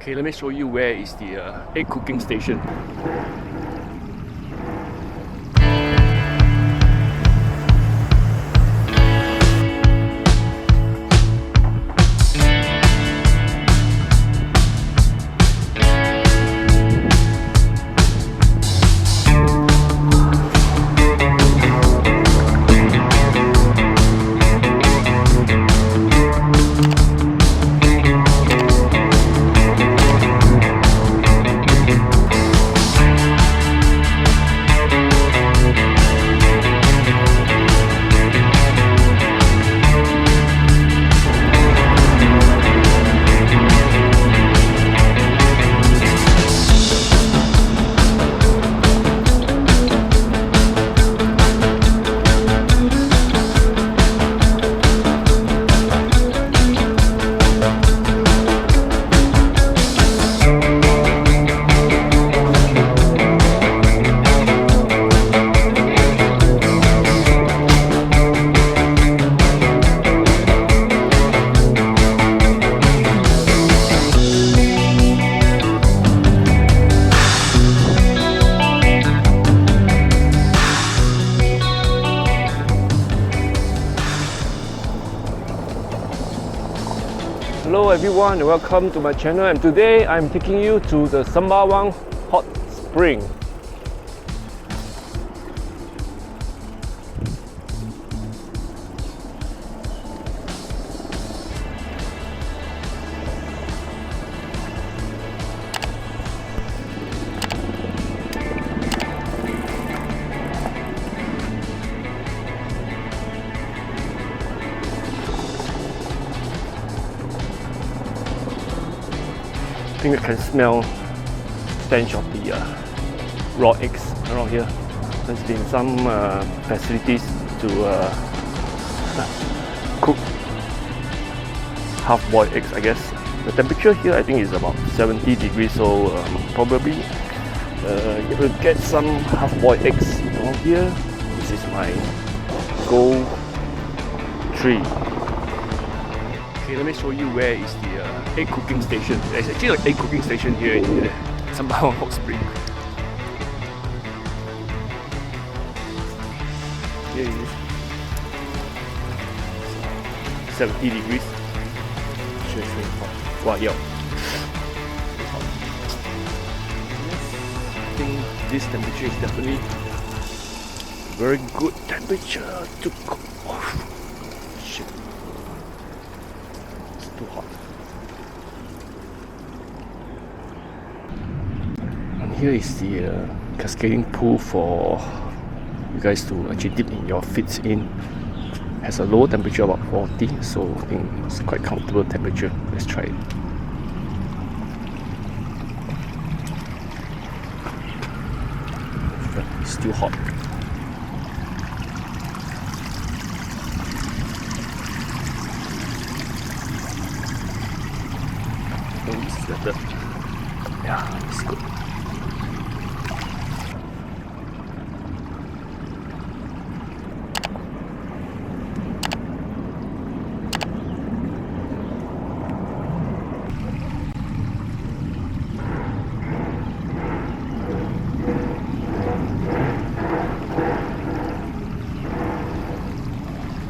Okay, let me show you where is the egg cooking station. Hello everyone and welcome to my channel, and today I'm taking you to the Sembawang Hot Spring. I think I can smell stench of the raw eggs around here. There's been some facilities to cook half-boiled eggs, I guess. The temperature here I think is about 70 degrees, so probably you will get some half-boiled eggs around here. This is my goal tree. Okay, let me show you where is the egg cooking station. There's actually an egg cooking station here in Sembawang Hot Spring. Here it is. 70 degrees. Sure, hot. Wow, yeah. I think this temperature is definitely very good temperature to cook. Oh, shit. Too hot. And here is the cascading pool for you guys to actually dip in your feet in. Has a low temperature about 40, so I think it's quite comfortable temperature. Let's try it. It's still hot. This is better. Yeah, it's good.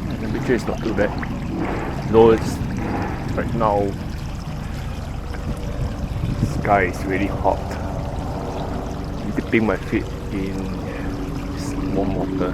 The temperature is not too bad. Though it's right now. Sky is really hot. I'm dipping my feet in this warm water.